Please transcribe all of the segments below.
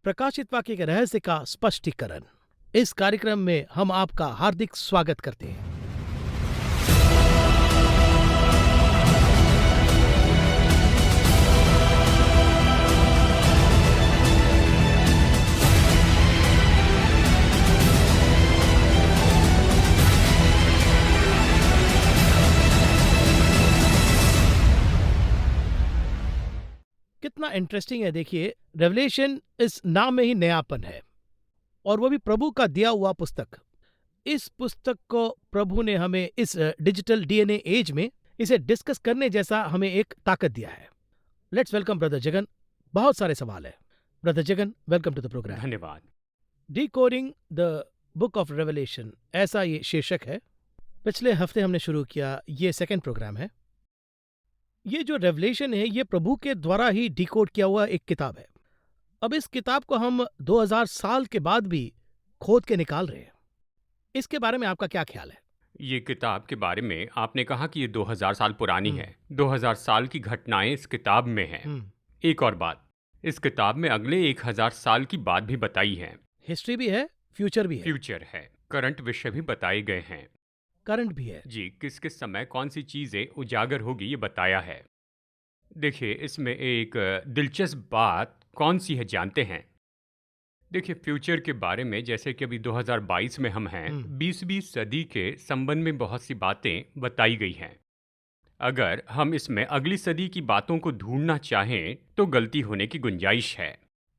प्रकाशित वाक्य के रहस्य का स्पष्टीकरण। इस कार्यक्रम में हम आपका हार्दिक स्वागत करते हैं। कितना इंटरेस्टिंग है, देखिए, रेवलेशन इस नाम में ही नयापन है, और वो भी प्रभु का दिया हुआ पुस्तक। इस पुस्तक को प्रभु ने हमें इस डिजिटल डीएनए एज में इसे डिस्कस करने जैसा हमें एक ताकत दिया है। Let's welcome brother Jagan. बहुत सारे सवाल है। Brother Jagan, welcome to the programme. धन्यवाद। Decoding the book of Revelation, ऐसा ये शीर्षक है। पिछले हफ्ते हमने शुरू किया, ये सेकंड प्रोग्राम है। ये जो रेवलेशन है, ये प्रभु के द्वारा ही डिकोड किया हुआ एक किताब है। अब इस किताब को हम 2000 साल के बाद भी खोद के निकाल रहे हैं। इसके बारे में आपका क्या ख्याल है? ये किताब के बारे में आपने कहा कि ये 2000 साल पुरानी है। 2000 साल की घटनाएं इस किताब में हैं। एक और बात, इस किताब में अगले 1000 साल की बात भी बताई है। हिस्ट्री भी है, फ्यूचर भी है। फ्यूचर है, करंट विषय भी बताए गए हैं। करंट भी है जी, किस किस समय कौन सी चीजें उजागर होगी ये बताया है। देखिए, इसमें एक दिलचस्प बात कौन सी है जानते हैं? देखिए, फ्यूचर के बारे में, जैसे कि अभी 2022 में हम हैं, 20वीं सदी के संबंध में बहुत सी बातें बताई गई हैं। अगर हम इसमें अगली सदी की बातों को ढूंढना चाहें तो गलती होने की गुंजाइश है।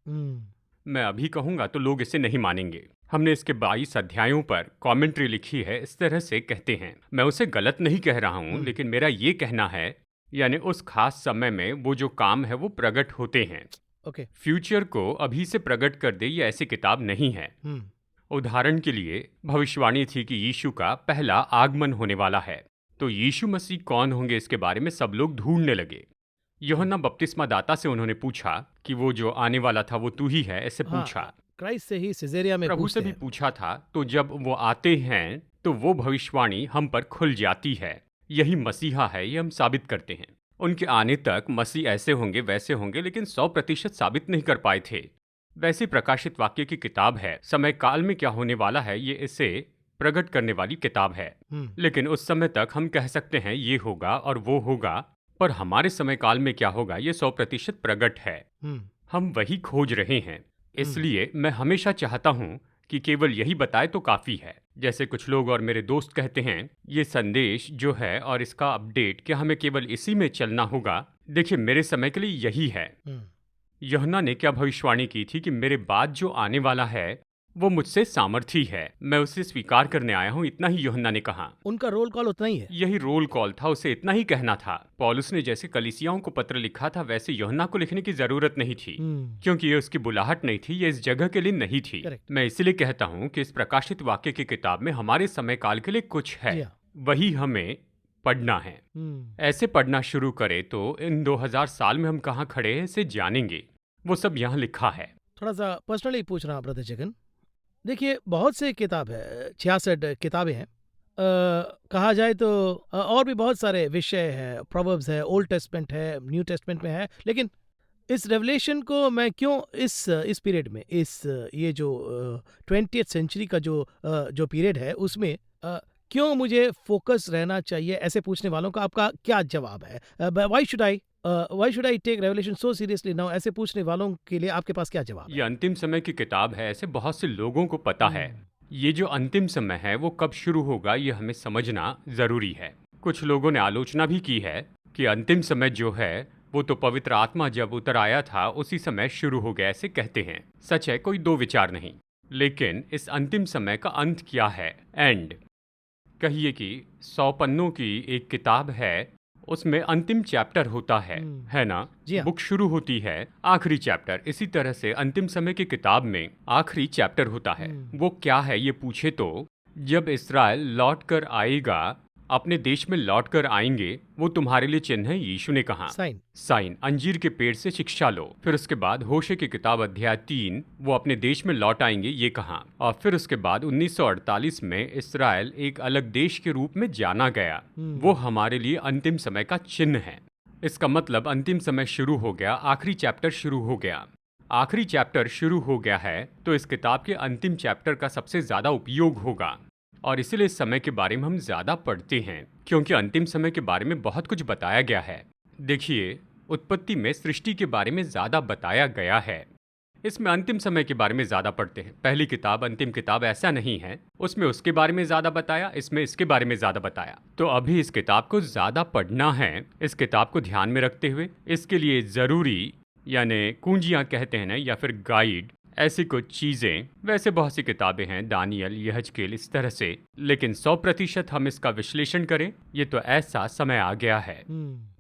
मैं अभी कहूँगा तो लोग इसे नहीं मानेंगे। हमने इसके 22 अध्यायों पर कमेंट्री लिखी है। इस तरह से कहते हैं, मैं उसे गलत नहीं कह रहा हूँ, लेकिन मेरा ये कहना है, यानी उस खास समय में वो जो काम है वो प्रकट होते हैं। फ्यूचर को अभी से प्रकट कर दे, ये ऐसी किताब नहीं है। उदाहरण के लिए, भविष्यवाणी थी कि यीशु का पहला आगमन होने वाला है, तो यीशु मसीह कौन होंगे इसके बारे में सब लोग ढूंढने लगे। यूहन्ना बपतिस्मा दाता से उन्होंने पूछा कि वो जो आने वाला था वो तू ही है, ऐसे पूछा। क्राइस्ट से ही सिजेरिया में प्रभु से भी पूछा था। तो जब वो आते हैं तो वो भविष्यवाणी हम पर खुल जाती है। यही मसीहा है, ये हम साबित करते हैं। उनके आने तक मसीह ऐसे होंगे वैसे होंगे, लेकिन 100% साबित नहीं कर पाए थे। वैसे प्रकाशित वाक्य की किताब है, समय काल में क्या होने वाला है ये इसे प्रकट करने वाली किताब है। लेकिन उस समय तक हम कह सकते हैं ये होगा और वो होगा, पर हमारे समय काल में क्या होगा ये 100% प्रकट है। हम वही खोज रहे हैं। इसलिए मैं हमेशा चाहता हूँ कि केवल यही बताए तो काफ़ी है। जैसे कुछ लोग और मेरे दोस्त कहते हैं, ये संदेश जो है और इसका अपडेट, क्या हमें केवल इसी में चलना होगा? देखिए, मेरे समय के लिए यही है। यूहन्ना ने क्या भविष्यवाणी की थी कि मेरे बाद जो आने वाला है वो मुझसे सामर्थी है, मैं उसे स्वीकार करने आया हूँ, इतना ही यूहन्ना ने कहा। उनका रोल कॉल उतना ही है। यही रोल कॉल था, उसे इतना ही कहना था। पौलुस ने जैसे कलीसियाओं को पत्र लिखा था, वैसे यूहन्ना को लिखने की जरूरत नहीं थी, क्योंकि ये उसकी बुलाहट नहीं थी, ये इस जगह के लिए नहीं थी। मैं इसलिए कहता हूँ कि इस प्रकाशित वाक्य की किताब में हमारे समय काल के लिए कुछ है, वही हमें पढ़ना है। ऐसे पढ़ना शुरू करे तो इन 2000 साल में हम कहाँ खड़े हैं इसे जानेंगे। वो सब यहाँ लिखा है। थोड़ा सा पर्सनली पूछ रहा हूँ ब्रदर जगन। देखिए, बहुत से किताब है, 66 किताबें हैं। कहा जाए तो और भी बहुत सारे विषय है, प्रोवर्ब्स है, ओल्ड टेस्टमेंट है, न्यू टेस्टमेंट में है। लेकिन इस रेवलेशन को मैं क्यों इस पीरियड में, ये जो 20th सेंचुरी का जो पीरियड है, उसमें क्यों मुझे फोकस रहना चाहिए, ऐसे पूछने वालों का आपका क्या जवाब है? Why should I take Revelation so seriously now? ऐसे पूछने वालों के लिए आपके पास क्या जवाब है? ये अंतिम समय की किताब है, ऐसे बहुत से लोगों को पता है। ये जो अंतिम समय है वो कब शुरू होगा ये हमें समझना जरूरी है। कुछ लोगों ने आलोचना भी की है कि अंतिम समय जो है वो तो पवित्र आत्मा जब उतर आया था उसी समय शुरू हो गया, ऐसे कहते हैं। सच है, कोई दो विचार नहीं। लेकिन इस अंतिम समय का अंत क्या है? एंड कहिए कि 100 पन्नों की एक किताब है, उसमें अंतिम चैप्टर होता है ना? बुक शुरू होती है, आखिरी चैप्टर। इसी तरह से अंतिम समय की किताब में आखिरी चैप्टर होता है। वो क्या है ये पूछे तो, जब इस्राएल लौट कर आएगा, अपने देश में लौट कर आएंगे, वो तुम्हारे लिए चिन्ह है, यीशु ने कहा। साइन अंजीर के पेड़ से शिक्षा लो। फिर उसके बाद होशे की किताब अध्याय 3, वो अपने देश में लौट आएंगे, ये कहा। और फिर उसके बाद 1948 में इस्राएल एक अलग देश के रूप में जाना गया। वो हमारे लिए अंतिम समय का चिन्ह है। इसका मतलब अंतिम समय शुरू हो गया, आखिरी चैप्टर शुरू हो गया। आखिरी चैप्टर शुरू हो गया है तो इस किताब के अंतिम चैप्टर का सबसे ज़्यादा उपयोग होगा, और इसीलिए इस समय के बारे में हम ज़्यादा पढ़ते हैं क्योंकि अंतिम समय के बारे में बहुत कुछ बताया गया है। देखिए, उत्पत्ति में सृष्टि के बारे में ज़्यादा बताया गया है, इसमें अंतिम समय के बारे में ज़्यादा पढ़ते हैं। पहली किताब अंतिम किताब ऐसा नहीं है, उसमें उसके बारे में ज़्यादा बताया, इसमें इसके बारे में ज़्यादा बताया। तो अभी इस किताब को ज़्यादा पढ़ना है। इस किताब को ध्यान में रखते हुए इसके लिए ज़रूरी यानी कुंजियाँ कहते हैं ना, या फिर गाइड, ऐसी कुछ चीज़ें। वैसे बहुत सी किताबें हैं, दानियल, यहजकेल, इस तरह से, लेकिन 100% हम इसका विश्लेषण करें, ये तो ऐसा समय आ गया है।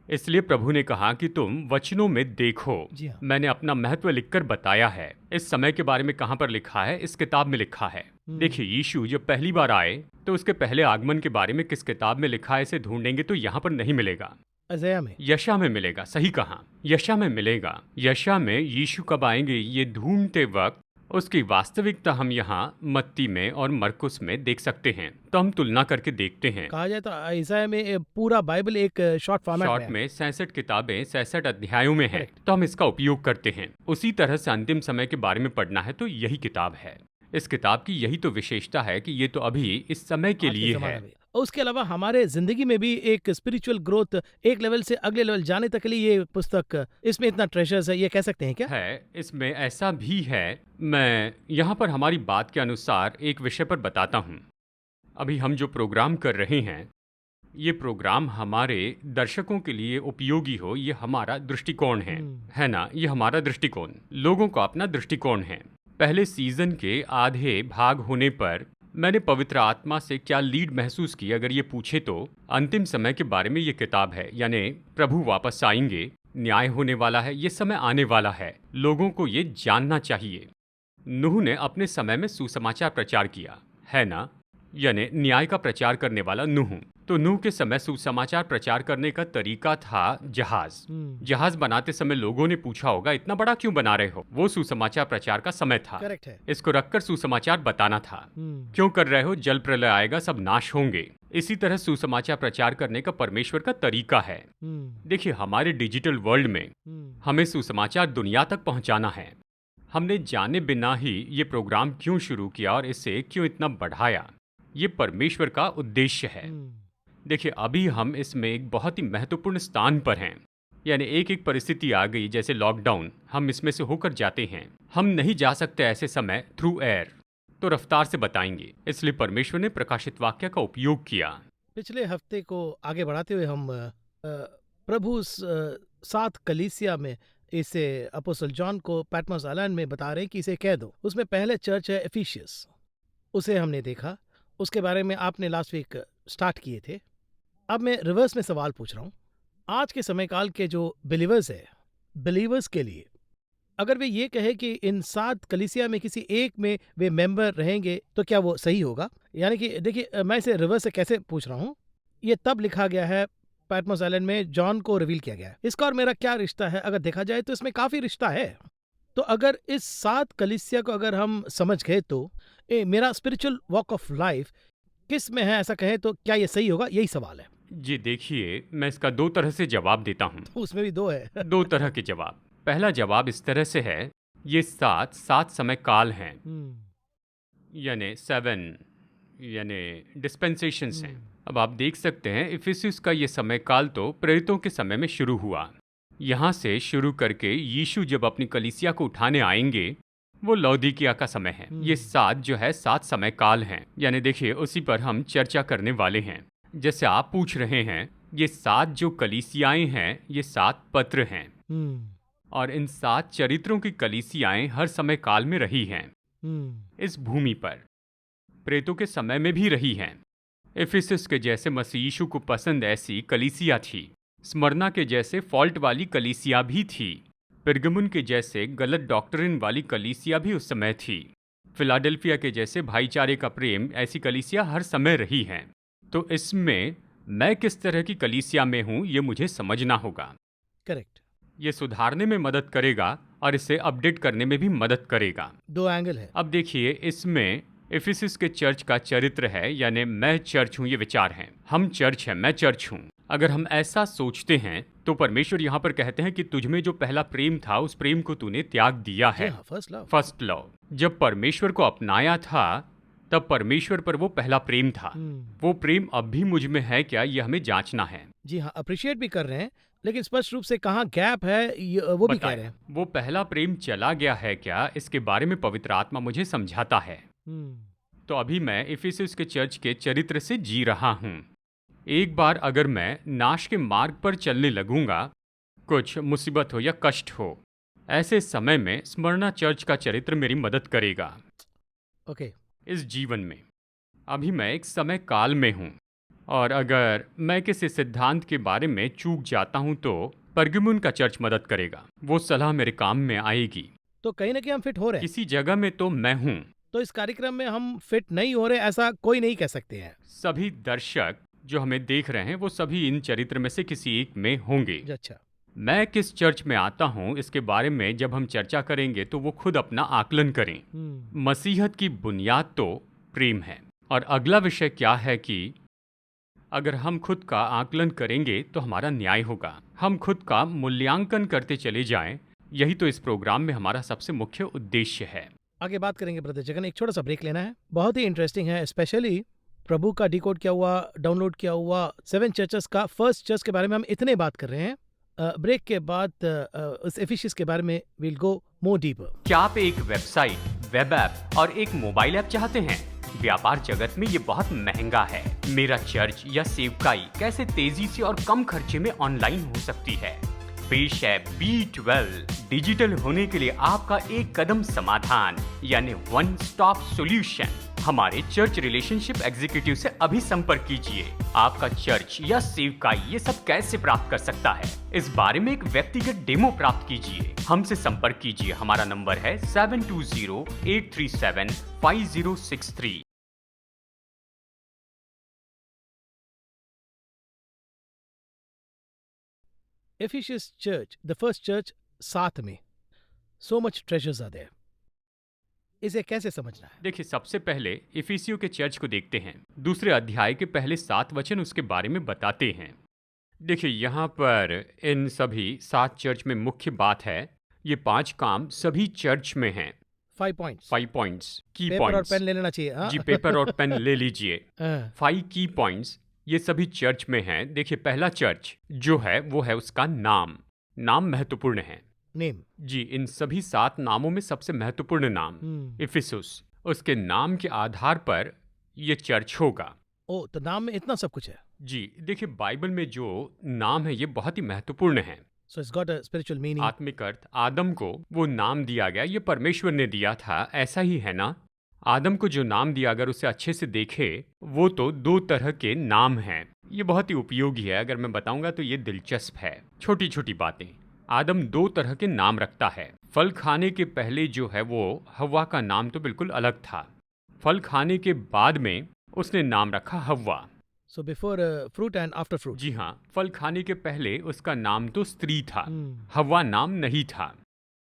इसलिए प्रभु ने कहा कि तुम वचनों में देखो। जी हाँ। मैंने अपना महत्व लिखकर बताया है। इस समय के बारे में कहाँ पर लिखा है? इस किताब में लिखा है। देखिए, यीशु जब पहली बार आए तो उसके पहले आगमन के बारे में किस किताब में लिखा है, इसे ढूंढेंगे तो यहाँ पर नहीं मिलेगा। अज़ाया में, यशा में मिलेगा। सही कहा, यशा में मिलेगा। यशा में यीशु कब आएंगे ये ढूंढते वक्त उसकी वास्तविकता हम यहाँ मत्ती में और मरकुस में देख सकते हैं। तो हम तुलना करके देखते हैं। कहा जाए तो अज़ाया में पूरा बाइबल एक शॉर्ट फॉर्मेट शॉर्ट में 66 किताबें 66 अध्यायों में हैं, Correct. तो हम इसका उपयोग करते हैं। उसी तरह से अंतिम समय के बारे में पढ़ना है तो यही किताब है। इस किताब की यही तो विशेषता है कि ये तो अभी इस समय के आज लिए ज़माना है। में। और उसके अलावा हमारे जिंदगी में भी एक स्पिरिचुअल ग्रोथ, एक लेवल से अगले लेवल जाने तक के लिए ये पुस्तक, इसमें इतना ट्रेजर्स है, ये कह सकते हैं क्या? है, इसमें ऐसा भी है। मैं यहाँ पर हमारी बात के अनुसार एक विषय पर बताता हूँ। अभी हम जो प्रोग्राम कर रहे हैं, ये प्रोग्राम हमारे दर्शकों के लिए उपयोगी हो, ये हमारा दृष्टिकोण है ना? ये हमारा दृष्टिकोण, लोगों का अपना दृष्टिकोण है। पहले सीजन के आधे भाग होने पर मैंने पवित्र आत्मा से क्या लीड महसूस की, अगर ये पूछे तो अंतिम समय के बारे में ये किताब है। यानी प्रभु वापस आएंगे, न्याय होने वाला है, ये समय आने वाला है, लोगों को ये जानना चाहिए। नूह ने अपने समय में सुसमाचार प्रचार किया, है ना? यानी न्याय का प्रचार करने वाला नूह। तो नूह के समय सुसमाचार प्रचार करने का तरीका था जहाज। जहाज बनाते समय लोगों ने पूछा होगा, इतना बड़ा क्यों बना रहे हो? वो सुसमाचार प्रचार का समय था। करेक्ट है। इसको रखकर सुसमाचार बताना था। क्यों कर रहे हो? जल प्रलय आएगा, सब नाश होंगे। इसी तरह सुसमाचार प्रचार करने का परमेश्वर का तरीका है। देखिए, हमारे डिजिटल वर्ल्ड में हमें सुसमाचार दुनिया तक पहुंचाना है। हमने जाने बिना ही ये प्रोग्राम क्यों शुरू किया और इसे क्यों इतना बढ़ाया, ये परमेश्वर का उद्देश्य है। देखिए, अभी हम इसमें एक बहुत ही महत्वपूर्ण स्थान पर हैं। यानी एक एक परिस्थिति आ गई, जैसे लॉकडाउन, हम इसमें से होकर जाते हैं। हम नहीं जा सकते ऐसे समय थ्रू एयर, तो रफ्तार से बताएंगे। इसलिए परमेश्वर ने प्रकाशित वाक्य का उपयोग किया। पिछले हफ्ते को आगे बढ़ाते हुए हम प्रभु 7 कलीसिया में इसे अपोस्टल जॉन को पैटमोस आइलैंड में बता रहे हैं कि इसे कह दो। उसमें पहले चर्च है एफिशियस, उसे हमने देखा, उसके बारे में आपने लास्ट वीक स्टार्ट किए थे। अब मैं रिवर्स में सवाल पूछ रहा हूँ, आज के समय काल के जो बिलीवर्स के लिए, अगर वे ये कहे कि इन 7 कलीसिया में किसी एक में वे मेंबर रहेंगे तो क्या वो सही होगा? यानी कि देखिए, मैं इसे रिवर्स से कैसे पूछ रहा हूँ, ये तब लिखा गया है पैटमोस आइलैंड में, जॉन को रिवील किया गया है। इसका और मेरा क्या रिश्ता है? अगर देखा जाए तो इसमें काफी रिश्ता है। तो अगर इस 7 कलीसिया को अगर हम समझ गए तो मेरा स्पिरिचुअल वॉक ऑफ लाइफ किस में है, ऐसा कहें तो क्या ये सही होगा? यही सवाल है। जी देखिए, मैं इसका 2 तरह से जवाब देता हूँ। उसमें भी 2 है। 2 तरह के जवाब। पहला जवाब इस तरह से है, ये 7 समय काल हैं, यानी 7 यानी डिस्पेंसेशंस हैं। अब आप देख सकते हैं, इफिसुस का ये समय काल तो प्रेरितों के समय में शुरू हुआ। यहाँ से शुरू करके यीशु जब अपनी कलीसिया को उठाने आएंगे, वो लौदीकिया का समय है। ये 7 जो है 7 समय काल हैं। यानी देखिए, उसी पर हम चर्चा करने वाले हैं। जैसे आप पूछ रहे हैं, ये 7 जो कलीसियाएं हैं, ये 7 पत्र हैं, और इन 7 चरित्रों की कलीसियाएं हर समय काल में रही हैं। इस भूमि पर प्रेतों के समय में भी रही हैं। एफिसस के जैसे मसीह यीशु को पसंद ऐसी कलीसिया थी। स्मरना के जैसे फॉल्ट वाली कलीसिया भी थी। पिरगमुन के जैसे गलत डॉक्ट्रिन वाली कलीसिया भी उस समय थी। फिलाडेल्फिया के जैसे भाईचारे का प्रेम, ऐसी कलीसिया हर समय रही हैं। तो इसमें मैं किस तरह की कलीसिया में हूँ, ये मुझे समझना होगा। करेक्ट। ये सुधारने में मदद करेगा और इसे अपडेट करने में भी मदद करेगा। 2 एंगल है। अब देखिए, इसमें एफिसस के चर्च का चरित्र है, यानी मैं चर्च हूँ, ये विचार है। हम चर्च हैं, मैं चर्च हूँ। अगर हम ऐसा सोचते हैं तो परमेश्वर यहाँ पर कहते हैं कि तुझ में जो पहला प्रेम था उस प्रेम को तूने त्याग दिया जी है। हाँ, फर्स्ट लव। First love. जब परमेश्वर को अपनाया था तब परमेश्वर पर वो पहला प्रेम था। वो प्रेम अब भी मुझ में है क्या, यह हमें जांचना है। जी हाँ, अप्रिशिएट भी कर रहे हैं, लेकिन स्पष्ट रूप से कहाँ गैप है वो भी कह रहे हैं। वो पहला प्रेम चला गया है क्या, इसके बारे में पवित्र आत्मा मुझे समझाता है। तो अभी मैं इफिसुस के चर्च के चरित्र से जी रहा हूँ। एक बार अगर मैं नाश के मार्ग पर चलने लगूंगा, कुछ मुसीबत हो या कष्ट हो, ऐसे समय में स्मरणा चर्च का चरित्र मेरी मदद करेगा। ओके। इस जीवन में अभी मैं एक समय काल में हूँ, और अगर मैं किसी सिद्धांत के बारे में चूक जाता हूँ तो परगमुन का चर्च मदद करेगा। वो सलाह मेरे काम में आएगी। तो कहीं ना कहीं हम फिट हो रहे हैं। किसी जगह में तो मैं हूँ। तो इस कार्यक्रम में हम फिट नहीं हो रहे, ऐसा कोई नहीं कह सकते हैं। सभी दर्शक जो हमें देख रहे हैं वो सभी इन चरित्र में से किसी एक में होंगे। अच्छा। मैं किस चर्च में आता हूँ इसके बारे में जब हम चर्चा करेंगे तो वो खुद अपना आकलन करें। मसीहत की बुनियाद तो प्रेम है, और अगला विषय क्या है कि अगर हम खुद का आकलन करेंगे तो हमारा न्याय होगा। हम खुद का मूल्यांकन करते चले जाएं, यही तो इस प्रोग्राम में हमारा सबसे मुख्य उद्देश्य है। आगे बात करेंगे ब्रदर जगन, एक छोटा सा ब्रेक लेना है। बहुत ही इंटरेस्टिंग है, स्पेशली प्रभु का डिकोड किया हुआ, डाउनलोड किया हुआ 7 चर्चेस का फर्स्ट चर्च के बारे में हम इतने बात कर रहे हैं। ब्रेक के बाद उस एफिशिएंस के बारे में विल गो मोर डीपर। क्या आप एक वेबसाइट, वेब ऐप और एक मोबाइल ऐप चाहते हैं? व्यापार जगत में ये बहुत महंगा है। मेरा चर्च या सेवकाई कैसे तेजी से और कम खर्चे में ऑनलाइन हो सकती है? पेश है B12 डिजिटल होने के लिए आपका एक कदम समाधान, यानी वन स्टॉप सॉल्यूशन। हमारे चर्च रिलेशनशिप एग्जीक्यूटिव से अभी संपर्क कीजिए। आपका चर्च या सेवकाई ये सब कैसे प्राप्त कर सकता है, इस बारे में एक व्यक्तिगत डेमो प्राप्त कीजिए। हमसे संपर्क कीजिए। हमारा नंबर है 720-837-5063। Ephesians church, the first church 7 में, so much treasures are there. इसे कैसे समझना है? देखिए, सबसे पहले इफिसियों के चर्च को देखते हैं। दूसरे अध्याय के पहले 7 वचन उसके बारे में बताते हैं। देखिए, यहाँ पर इन सभी 7 चर्च में मुख्य बात है, ये 5 काम सभी चर्च में हैं। 5 पॉइंट्स। 5 पॉइंट्स, की पेपर और पॉइंट्स। पेन ले लेना चाहिए। हाँ? जी, पेपर और पेन ले लीजिए। हाँ। 5 की पॉइंट्स ये सभी चर्च में हैं। देखिए, पहला चर्च जो है वो है उसका नाम। नाम महत्वपूर्ण है। नेम। जी, इन सभी 7 नामों में सबसे महत्वपूर्ण नाम इफिसुस। उसके नाम के आधार पर ये चर्च होगा। ओ, तो नाम में इतना सब कुछ है। जी, देखिए, बाइबल में जो नाम है ये बहुत ही महत्वपूर्ण है। So it's got a spiritual meaning. आत्मिक अर्थ। आदम को वो नाम दिया गया, ये परमेश्वर ने दिया था, ऐसा ही है ना? आदम को जो नाम दिया, अगर उसे अच्छे से देखे, वो तो 2 तरह के नाम हैं। ये बहुत ही उपयोगी है। अगर मैं बताऊंगा तो ये दिलचस्प है। छोटी छोटी बातें। आदम 2 तरह के नाम रखता है। फल खाने के पहले जो है वो हव्वा का नाम तो बिल्कुल अलग था। फल खाने के बाद में उसने नाम रखा हव्वा। So before fruit and after fruit. जी हाँ, फल खाने के पहले उसका नाम तो स्त्री था, हव्वा नाम नहीं था।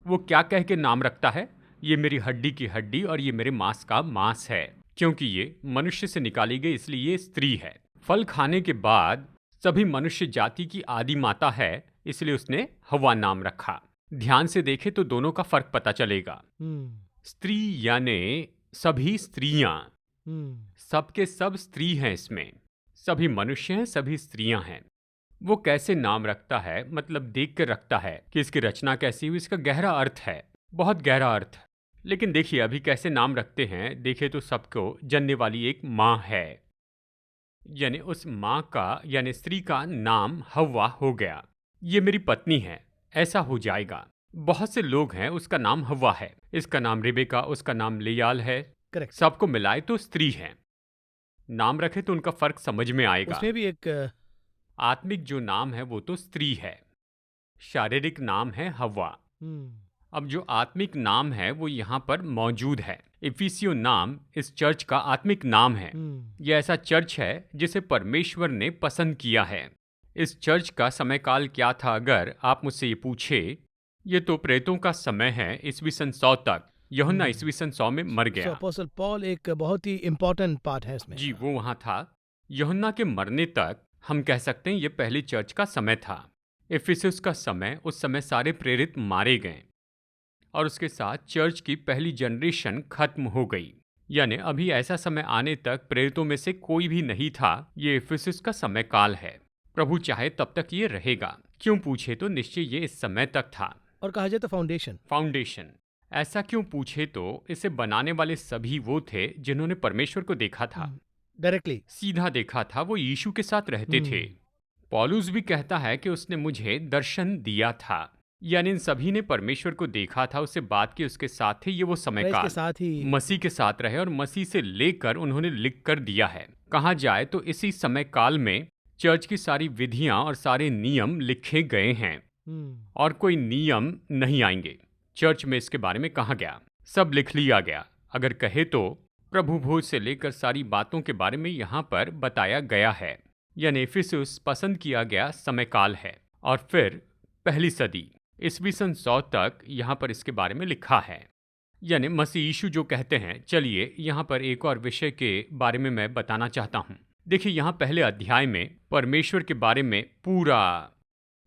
वो क्या कह के नाम रखता है? ये मेरी हड्डी की हड्डी और ये मेरे मांस का मांस है, क्योंकि ये मनुष्य से निकाली गई, इसलिए ये स्त्री है। फल खाने के बाद सभी मनुष्य जाति की आदि माता है, इसलिए उसने हव्वा नाम रखा। ध्यान से देखे तो दोनों का फर्क पता चलेगा। स्त्री यानी सभी स्त्रियां, सबके सब स्त्री हैं। इसमें सभी मनुष्य हैं, सभी स्त्रियां हैं। वो कैसे नाम रखता है, मतलब देख कर रखता है कि इसकी रचना कैसी हुई। इसका गहरा अर्थ है, बहुत गहरा अर्थ। लेकिन देखिए अभी कैसे नाम रखते हैं। देखे तो सबको जनने वाली एक माँ है, यानी उस माँ का यानी स्त्री का नाम हव्वा हो गया। ये मेरी पत्नी है, ऐसा हो जाएगा। बहुत से लोग हैं उसका नाम हव्वा है, इसका नाम रिबेका, उसका नाम लियाल है। करेक्ट। सबको मिलाए तो स्त्री है। नाम रखे तो उनका फर्क समझ में आएगा। उसमें भी एक आत्मिक जो नाम है वो तो स्त्री है, शारीरिक नाम है हव्वा। अब जो आत्मिक नाम है वो यहाँ पर मौजूद है। इफिसियो नाम इस चर्च का आत्मिक नाम है। यह ऐसा चर्च है जिसे परमेश्वर ने पसंद किया है। इस चर्च का समय काल क्या था, अगर आप मुझसे ये पूछे, ये तो प्रेतों का समय है। ईस्वी सन 100 तक। यूहन्ना ईस्वी सन 100 में मर गया। अपोस्टल पॉल एक बहुत ही इंपॉर्टेंट पार्ट है इसमें। जी, वो वहाँ था। यूहन्ना के मरने तक हम कह सकते हैं ये पहली चर्च का समय था। इफिसुस का समय, उस समय सारे प्रेरित मारे गए और उसके साथ चर्च की पहली जनरेशन खत्म हो गई। यानी अभी ऐसा समय आने तक प्रेरितों में से कोई भी नहीं था। ये इफिसुस का समय काल है। प्रभु चाहे तब तक ये रहेगा। क्यों पूछे तो निश्चय ये इस समय तक था। और कहा जाए तो फाउंडेशन। फाउंडेशन, ऐसा क्यों पूछे तो इसे बनाने वाले सभी वो थे जिन्होंने परमेश्वर को देखा था, डायरेक्टली। सीधा देखा था। वो यीशु के साथ रहते थे। पौलुस भी कहता है कि उसने मुझे दर्शन दिया था। यानी इन सभी ने परमेश्वर को देखा था, उससे बात की, उसके साथ थे। ये वो समय क्राइस्ट के काल साथ ही। मसीह के साथ रहे और मसीह से लेकर उन्होंने लिख कर दिया है। कहा जाए तो इसी समय काल में चर्च की सारी विधियां और सारे नियम लिखे गए हैं और कोई नियम नहीं आएंगे। चर्च में इसके बारे में कहा गया, सब लिख लिया गया। अगर कहे तो प्रभु भोज से लेकर सारी बातों के बारे में यहाँ पर बताया गया है। यानी इफिसुस पसंद किया गया समय काल है। और फिर पहली सदी ईस्वी सन 100 तक यहाँ पर इसके बारे में लिखा है। यानी मसीह यीशु जो कहते हैं। चलिए यहाँ पर एक और विषय के बारे में मैं बताना चाहता हूँ। देखिए यहाँ पहले अध्याय में परमेश्वर के बारे में पूरा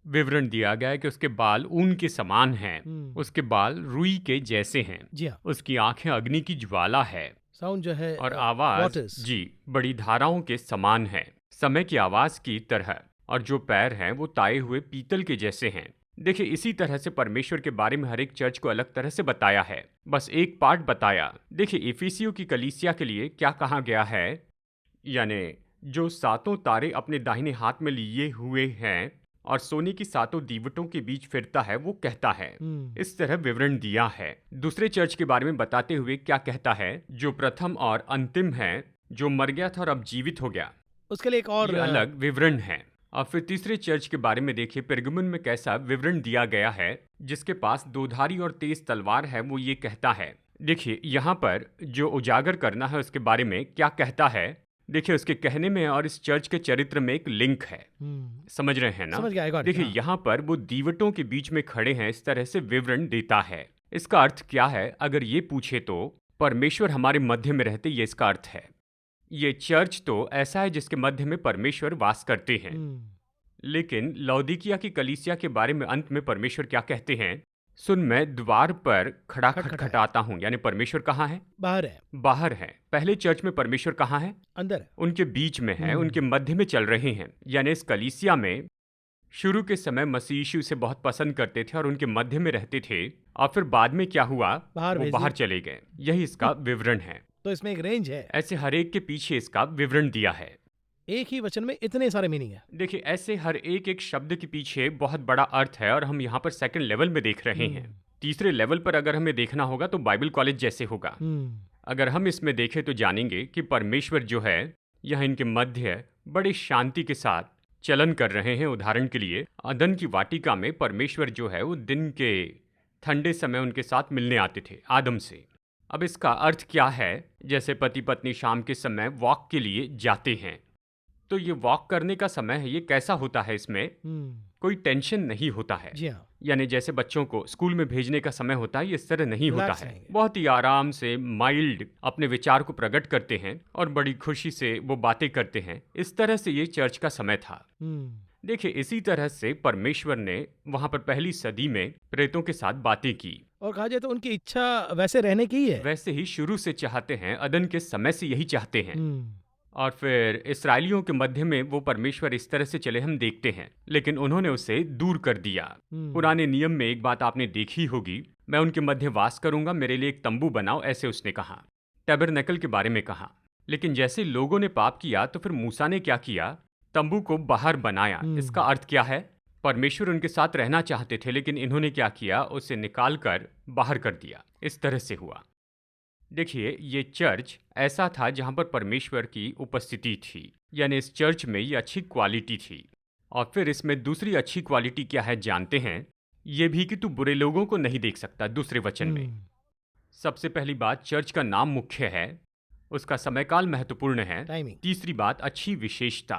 विवरण दिया गया है कि उसके बाल ऊन के समान हैं, उसके बाल रुई के जैसे हैं, जी हाँ। उसकी आंखें अग्नि की ज्वाला है, साउंड जो है और आवाज waters। जी बड़ी धाराओं के समान है, समय की आवाज की तरह। और जो पैर हैं वो ताए हुए पीतल के जैसे हैं। देखिए इसी तरह से परमेश्वर के बारे में हर एक चर्च को अलग तरह से बताया है। बस एक पार्ट बताया। देखिए इफिसियों की कलीसिया के लिए क्या कहा गया है। यानी जो सातों तारे अपने दाहिने हाथ में लिए हुए हैं और सोने की सातों दीवटों के बीच फिरता है, वो कहता है। इस तरह विवरण दिया है। दूसरे चर्च के बारे में बताते हुए क्या कहता है, जो प्रथम और अंतिम है, जो मर गया था और अब जीवित हो गया, उसके लिए एक और ये अलग विवरण है। और फिर तीसरे चर्च के बारे में देखिए पेरगमुन में कैसा विवरण दिया गया है, जिसके पास दोधारी और तेज तलवार है। वो ये कहता है, देखिए यहाँ पर जो उजागर करना है उसके बारे में क्या कहता है। देखिए उसके कहने में और इस चर्च के चरित्र में एक लिंक है। समझ रहे हैं ना? समझ गया, I got it, देखिए हाँ। यहाँ पर वो दीवटों के बीच में खड़े हैं, इस तरह से विवरण देता है। इसका अर्थ क्या है? अगर ये पूछे तो परमेश्वर हमारे मध्य में रहते, ये इसका अर्थ है। ये चर्च तो ऐसा है जिसके मध्य में परमेश्वर वास करते हैं। लेकिन लौदीकिया की कलीसिया के बारे में अंत में परमेश्वर क्या कहते हैं? सुन, मैं द्वार पर खड़ा खटखटाता हूँ। यानी परमेश्वर कहाँ है? बाहर है। बाहर है। पहले चर्च में परमेश्वर कहाँ है? अंदर है। उनके बीच में है, उनके मध्य में चल रहे हैं। यानी इस कलीसिया में शुरू के समय मसीह यीशु इसे बहुत पसंद करते थे और उनके मध्य में रहते थे। और फिर बाद में क्या हुआ? वो बाहर चले गए। यही इसका विवरण है। तो इसमें एक रेंज है। ऐसे हर एक के पीछे इसका विवरण दिया है। एक ही वचन में इतने सारे मीनिंग है। देखिए ऐसे हर एक एक शब्द के पीछे बहुत बड़ा अर्थ है और हम यहाँ पर सेकंड लेवल में देख रहे हैं। तीसरे लेवल पर अगर हमें देखना होगा तो बाइबल कॉलेज जैसे होगा। अगर हम इसमें देखें तो जानेंगे कि परमेश्वर जो है यह इनके मध्य बड़े शांति के साथ चलन कर रहे हैं। उदाहरण के लिए अदन की वाटिका में परमेश्वर जो है वो दिन के ठंडे समय उनके साथ मिलने आते थे आदम से। अब इसका अर्थ क्या है? जैसे पति पत्नी शाम के समय वॉक के लिए जाते हैं, तो ये वॉक करने का समय है। ये कैसा होता है? इसमें कोई टेंशन नहीं होता है। जी हाँ। यानी जैसे बच्चों को स्कूल में भेजने का समय होता है, ये इस तरह नहीं होता Relax है। रहेंगे। बहुत ही आराम से माइल्ड अपने विचार को प्रकट करते हैं और बड़ी खुशी से वो बातें करते हैं। इस तरह से ये चर्च का समय था। देखिए इसी तरह से परमेश्वर ने वहां पर पहली सदी में प्रेतों के साथ बातें की। और कहा जाए तो उनकी इच्छा वैसे रहने की ही है। वैसे ही शुरू से चाहते हैं, अदन के समय से यही चाहते हैं। और फिर इसराइलियों के मध्य में वो परमेश्वर इस तरह से चले हम देखते हैं, लेकिन उन्होंने उसे दूर कर दिया। पुराने नियम में एक बात आपने देखी होगी, मैं उनके मध्य वास करूंगा, मेरे लिए एक तंबू बनाओ, ऐसे उसने कहा। टैबरनेकल के बारे में कहा। लेकिन जैसे लोगों ने पाप किया तो फिर मूसा ने क्या किया? तंबू को बाहर बनाया। इसका अर्थ क्या है? परमेश्वर उनके साथ रहना चाहते थे, लेकिन इन्होंने क्या किया? उसे निकाल कर बाहर कर दिया। इस तरह से हुआ। देखिए ये चर्च ऐसा था जहां पर परमेश्वर की उपस्थिति थी। यानी इस चर्च में ये अच्छी क्वालिटी थी। और फिर इसमें दूसरी अच्छी क्वालिटी क्या है जानते हैं? ये भी कि तू बुरे लोगों को नहीं देख सकता। दूसरे वचन में सबसे पहली बात, चर्च का नाम मुख्य है, उसका समयकाल महत्वपूर्ण है। टाइमिंग। तीसरी बात, अच्छी विशेषता,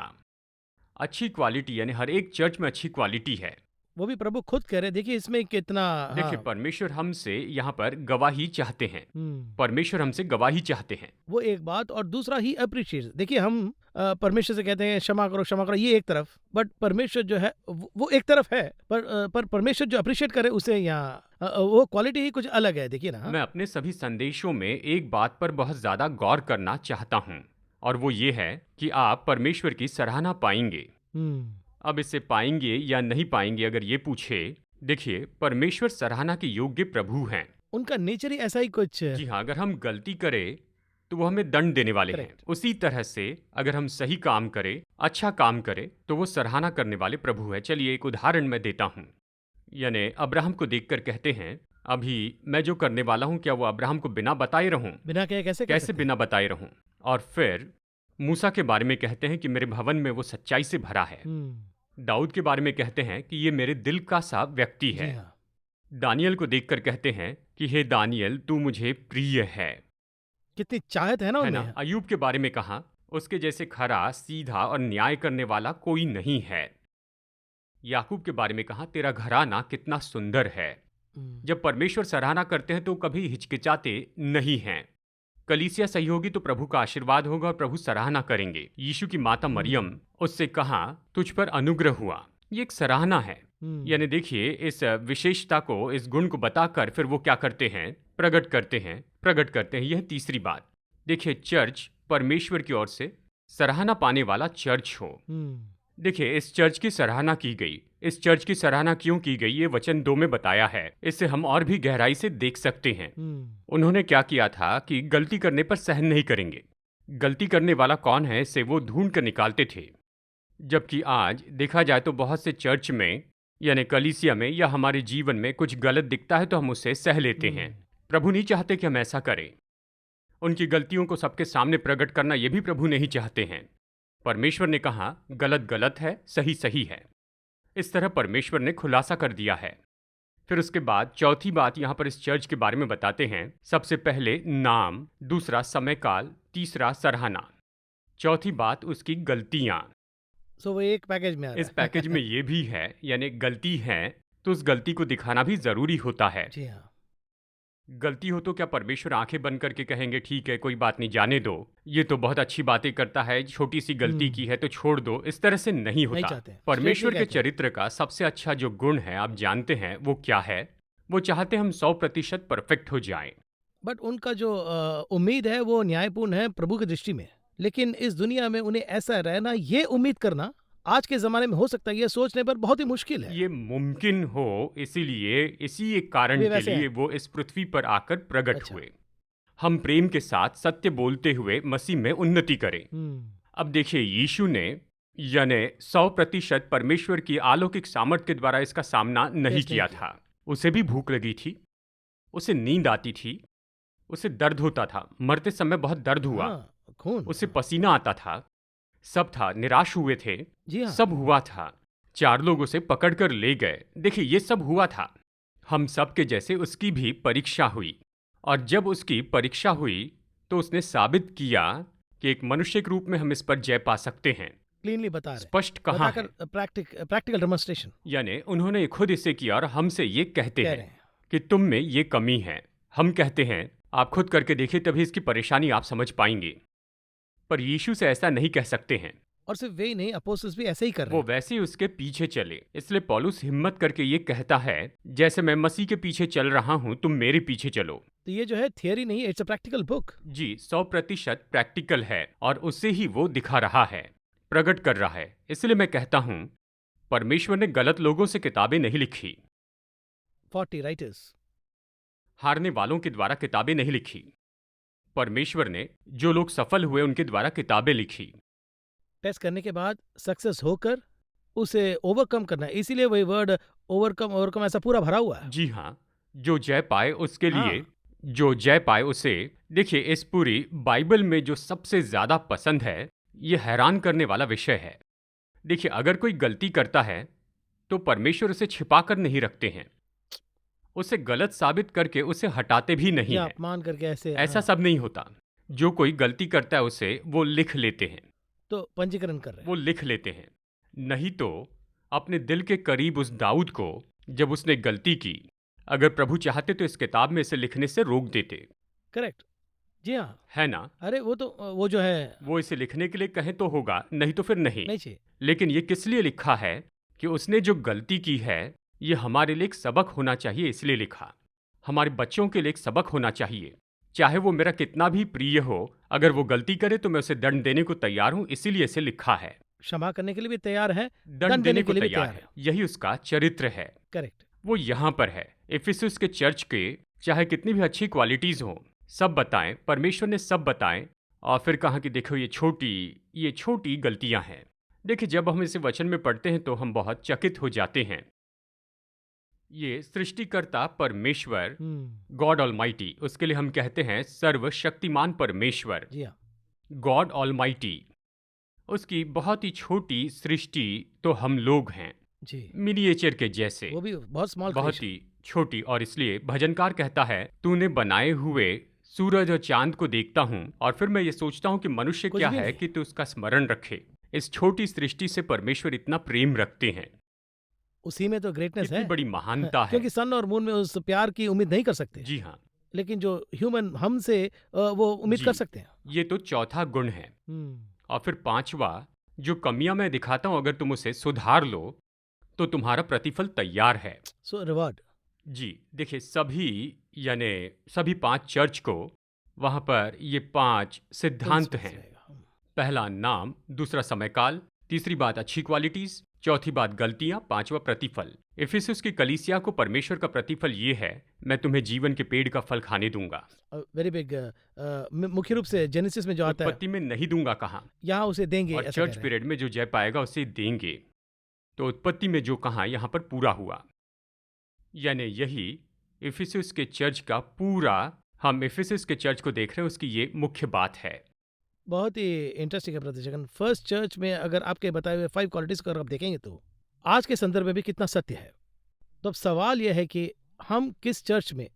अच्छी क्वालिटी। यानी हर एक चर्च में अच्छी क्वालिटी है। वो भी प्रभु खुद कह रहे हैं, देखिए इसमें कितना। देखिए हाँ। परमेश्वर हमसे यहाँ पर गवाही चाहते हैं। हम्म। परमेश्वर हमसे गवाही चाहते हैं। वो एक बात, और दूसरा ही अप्रिशिएट। देखिए हम परमेश्वर से कहते हैं क्षमा करो, ये एक तरफ, बट परमेश्वर जो है वो एक तरफ है, पर परमेश्वर जो अप्रिशिएट करे उसे यहाँ वो क्वालिटी ही कुछ अलग है, देखिए ना। हाँ। मैं अपने सभी संदेशों में एक बात पर बहुत ज़्यादा गौर करना चाहता हूँ, और वो ये है कि आप परमेश्वर की सराहना पाएंगे। हम्म। अब इसे पाएंगे या नहीं पाएंगे अगर ये पूछे, देखिए परमेश्वर सराहना के योग्य प्रभु हैं। उनका नेचर ही ऐसा ही कुछ। जी हाँ, अगर हम गलती करें तो वो हमें दंड देने वाले हैं। करेक्ट। उसी तरह से अगर हम सही काम करें, अच्छा काम करें, तो वो सराहना करने वाले प्रभु है। चलिए एक उदाहरण मैं देता हूँ। यानी अब्राहम को देखकर कहते हैं, अभी मैं जो करने वाला हूँ क्या वो अब्राहम को बिना बताए रहूं? बिना कहे कैसे कर कैसे सकते बिना बताए रहूं? और फिर मूसा के बारे में कहते हैं कि मेरे भवन में वो सच्चाई से भरा है। दाऊद के बारे में कहते हैं कि ये मेरे दिल का सा व्यक्ति जी है। हाँ। दानियल को देखकर कहते हैं कि हे दानियल, तू मुझे प्रिय है। कितनी चाहत है ना है ना? उनमें। अयूब के बारे में कहा, उसके जैसे खरा, सीधा और न्याय करने वाला कोई नहीं है। याकूब के बारे में कहा, तेरा घराना कितना सुंदर है। जब परमेश्वर सराहना करते हैं तो कभी हिचकिचाते नहीं हैं। कलीसिया सहयोगी तो प्रभु का आशीर्वाद होगा और प्रभु सराहना करेंगे। यीशु की माता मरियम, उससे कहा तुझ पर अनुग्रह हुआ, ये एक सराहना है। यानी देखिए इस विशेषता को, इस गुण को बताकर फिर वो क्या करते हैं? प्रकट करते हैं। यह तीसरी बात। देखिए चर्च परमेश्वर की ओर से सराहना पाने वाला चर्च हो। देखिए इस चर्च की सराहना की गई। इस चर्च की सराहना क्यों की गई, ये वचन 2 में बताया है। इससे हम और भी गहराई से देख सकते हैं। उन्होंने क्या किया था कि गलती करने पर सहन नहीं करेंगे। गलती करने वाला कौन है इसे वो ढूंढ कर निकालते थे। जबकि आज देखा जाए तो बहुत से चर्च में यानी कलीसिया में या हमारे जीवन में कुछ गलत दिखता है तो हम उसे सह लेते हैं। प्रभु नहीं चाहते कि हम ऐसा करें। उनकी गलतियों को सबके सामने प्रकट करना ये भी प्रभु नहीं चाहते हैं। परमेश्वर ने कहा गलत गलत है, सही सही है। इस तरह परमेश्वर ने खुलासा कर दिया है। फिर उसके बाद चौथी बात यहाँ पर इस चर्च के बारे में बताते हैं। सबसे पहले नाम, दूसरा समय काल, तीसरा सराहना, चौथी बात उसकी गलतियाँ। सो वो एक पैकेज में आ रहा इस है। पैकेज में ये भी है, यानी गलती है तो उस गलती को दिखाना भी जरूरी होता है। जी हाँ। गलती हो तो क्या परमेश्वर आंखें बंद करके कहेंगे ठीक है कोई बात नहीं, जाने दो, ये तो बहुत अच्छी बातें करता है, छोटी सी गलती की है तो छोड़ दो? इस तरह से नहीं होता। चाहते हैं। परमेश्वर Straightly के कहते हैं। चरित्र का सबसे अच्छा जो गुण है आप जानते हैं वो क्या है? वो चाहते हम 100% परफेक्ट हो जाएं। बट उनका जो उम्मीद है वो न्यायपूर्ण है प्रभु की दृष्टि में। लेकिन इस दुनिया में उन्हें ऐसा रहना, ये उम्मीद करना आज के जमाने में हो सकता है, ये सोचने पर बहुत ही मुश्किल है। ये मुमकिन हो, इसीलिए इसी एक कारण वे के वैसे लिए हैं। वो इस पृथ्वी पर आकर प्रकट अच्छा। हुए। हम प्रेम के साथ सत्य बोलते हुए मसीह में उन्नति करें। अब देखिए यीशु ने यानी 100% परमेश्वर की अलौकिक सामर्थ के द्वारा इसका सामना नहीं टेस्ट नहीं किया किया। था। उसे भी भूख लगी थी, उसे नींद आती थी, उसे दर्द होता था, मरते समय बहुत दर्द हुआ, हाँ, खून। उसे पसीना आता था, सब था, निराश हुए थे, जी हाँ। सब हुआ था। 4 लोग उसे पकड़कर ले गए। देखिए ये सब हुआ था। हम सब के जैसे उसकी भी परीक्षा हुई, और जब उसकी परीक्षा हुई तो उसने साबित किया कि एक मनुष्य के रूप में हम इस पर जय पा सकते हैं। क्लीनली बता रहे, स्पष्ट कहाँ है? प्रैक्टिकल डेमोन्स्ट्रेशन यानी उन्होंने खुद इसे किया और हमसे ये कहते कह हैं रहे हैं। कि तुम में ये कमी है। हम कहते हैं आप खुद करके देखिए तभी इसकी परेशानी आप समझ पाएंगे। पर यीशु से ऐसा नहीं कह सकते हैं। और सिर्फ वे ही नहीं, अपोस्टल्स भी ऐसे ही कर रहे वो हैं। वैसे ही उसके पीछे चले। इसलिए पौलुस हिम्मत करके ये कहता है जैसे मैं मसीह के पीछे चल रहा हूं तुम मेरे पीछे चलो। तो ये जो है थियरी नहीं है, इट्स अ प्रैक्टिकल बुक। जी 100% प्रैक्टिकल है और उसे ही वो दिखा रहा है, प्रकट कर रहा है। इसलिए मैं कहता हूं परमेश्वर ने गलत लोगों से किताबें नहीं लिखी, 40 राइटर्स। हारने वालों के द्वारा किताबें नहीं लिखी। परमेश्वर ने जो लोग सफल हुए उनके द्वारा किताबें लिखी। टेस्ट करने के बाद सक्सेस होकर उसे ओवरकम करना है। इसीलिए वही वर्ड ओवरकम ऐसा पूरा भरा हुआ है। जी हाँ, जो जय पाए उसके लिए, हाँ। जो जय पाए उसे। देखिए इस पूरी बाइबल में जो सबसे ज्यादा पसंद है, ये हैरान करने वाला विषय है। देखिए अगर कोई गलती करता है तो परमेश्वर उसे छिपा कर नहीं रखते हैं, उसे गलत साबित करके उसे हटाते भी नहीं या है। अपमान करके ऐसे। ऐसा हाँ। सब नहीं होता। जो कोई गलती करता है उसे वो लिख लेते हैं, तो पंजीकरण कर रहे हैं। वो लिख लेते हैं। नहीं तो अपने दिल के करीब उस दाऊद को जब उसने गलती की, अगर प्रभु चाहते तो इस किताब में इसे लिखने से रोक देते, करेक्ट। जी हाँ। है ना? अरे वो तो वो जो है वो इसे लिखने के लिए कहें तो होगा, नहीं तो फिर नहीं। नहीं चाहिए। लेकिन ये किस लिए लिखा है कि उसने जो गलती की है, ये हमारे लिए एक सबक होना चाहिए, इसलिए लिखा। हमारे बच्चों के लिए एक सबक होना चाहिए। चाहे वो मेरा कितना भी प्रिय हो, अगर वो गलती करे तो मैं उसे दंड देने को तैयार हूँ, इसीलिए इसे लिखा है। क्षमा करने के लिए भी तैयार है, दंड दंड देने देने को के लिए भी तैयार तैयार है। है। यही उसका चरित्र है। करेक्ट। वो यहाँ पर है। इफिसुस के चर्च के चाहे कितनी भी अच्छी क्वालिटीज हों, सब बताएं, परमेश्वर ने सब बताएं, और फिर कहा कि देखो ये छोटी गलतियां हैं। देखिए, जब हम इसे वचन में पढ़ते हैं तो हम बहुत चकित हो जाते हैं। ये सृष्टिकर्ता परमेश्वर, गॉड ऑलमाइटी, उसके लिए हम कहते हैं सर्वशक्तिमान परमेश्वर, जी हाँ। गॉड ऑलमाइटी, उसकी बहुत ही छोटी सृष्टि तो हम लोग हैं, जी। मिनिएचर के जैसे, वो भी बहुत स्मॉल बहुत ही छोटी। और इसलिए भजनकार कहता है, तूने बनाए हुए सूरज और चांद को देखता हूँ और फिर मैं ये सोचता हूँ कि मनुष्य कुछ क्या भी है नहीं। कि तू उसका स्मरण रखे। इस छोटी सृष्टि से परमेश्वर इतना प्रेम रखते हैं, उसी में तो ग्रेटनेस कितनी है। बड़ी महानता है। क्योंकि सन और मून में उस प्यार की उम्मीद नहीं कर सकते, जी हाँ, लेकिन जो ह्यूमन हमसे वो उम्मीद कर जी, सकते हैं। ये तो चौथा गुण है। और फिर पांचवा, जो कमियां मैं दिखाता हूं, अगर तुम उसे सुधार लो तो तुम्हारा प्रतिफल तैयार है। सो रिवॉर्ड। जी, देखिए, यानी सभी 5 चर्च को वहाँ पर ये 5 सिद्धांत प्रिंसिपल्स हैं। रहेगा। पहला नाम, दूसरा समयकाल, तीसरी बात अच्छी क्वालिटीज, चौथी बात गलतियाँ, पांचवा प्रतिफल। इफिसुस की कलीसिया को परमेश्वर का प्रतिफल ये है, मैं तुम्हें जीवन के पेड़ का फल खाने दूंगा। Very big. मुख्य रूप से जेनेसिस में जो आता है, उत्पत्ति में नहीं दूंगा कहा, यहाँ उसे देंगे और ऐसा कह चर्च रहे हैं। पीरियड में जो जय पाएगा उसे देंगे। तो उत्पत्ति में जो कहा यहाँ पर पूरा हुआ, यानी यही इफिसुस के चर्च का पूरा, हम इफिसुस के चर्च को देख रहे हैं, उसकी ये मुख्य बात है। बहुत ही इंटरेस्टिंग है प्रतिशकन। फर्स्ट चर्च में अगर आपके बताए हुए 5 क्वालिटीज को अगर आप देखेंगे तो आज के संदर्भ में भी कितना सत्य है। तो अब सवाल यह है कि हम किस चर्च में,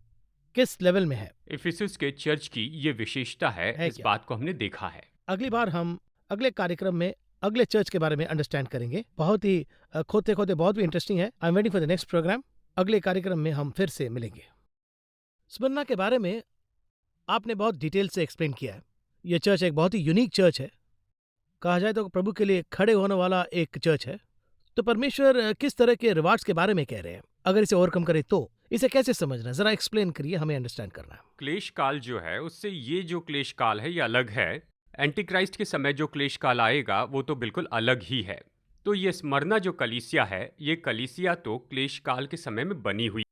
किस लेवल में है इफिसुस के चर्च की ये विशेषता है, इस क्या? बात को हमने देखा है। अगली बार हम अगले कार्यक्रम में अगले चर्च के बारे में अंडरस्टैंड करेंगे। बहुत ही खोते खोते बहुत भी इंटरेस्टिंग है। I am waiting for the next programme. अगले कार्यक्रम में हम फिर से मिलेंगे। स्मरणा के बारे में आपने बहुत डिटेल से एक्सप्लेन किया है। यह चर्च एक बहुत ही यूनिक चर्च है। कहा जाए तो प्रभु के लिए खड़े होने वाला एक चर्च है। तो परमेश्वर किस तरह के रिवार्ड्स के बारे में कह रहे हैं, अगर इसे ओवरकम करे तो इसे कैसे समझना है, जरा एक्सप्लेन करिए, हमें अंडरस्टैंड करना है। क्लेश काल जो है, उससे ये जो क्लेश काल है ये अलग है। एंटी क्राइस्ट के समय जो क्लेश काल आएगा वो तो बिल्कुल अलग ही है। तो ये स्मरना जो कलीसिया है, ये कलीसिया तो क्लेश काल के समय में बनी हुई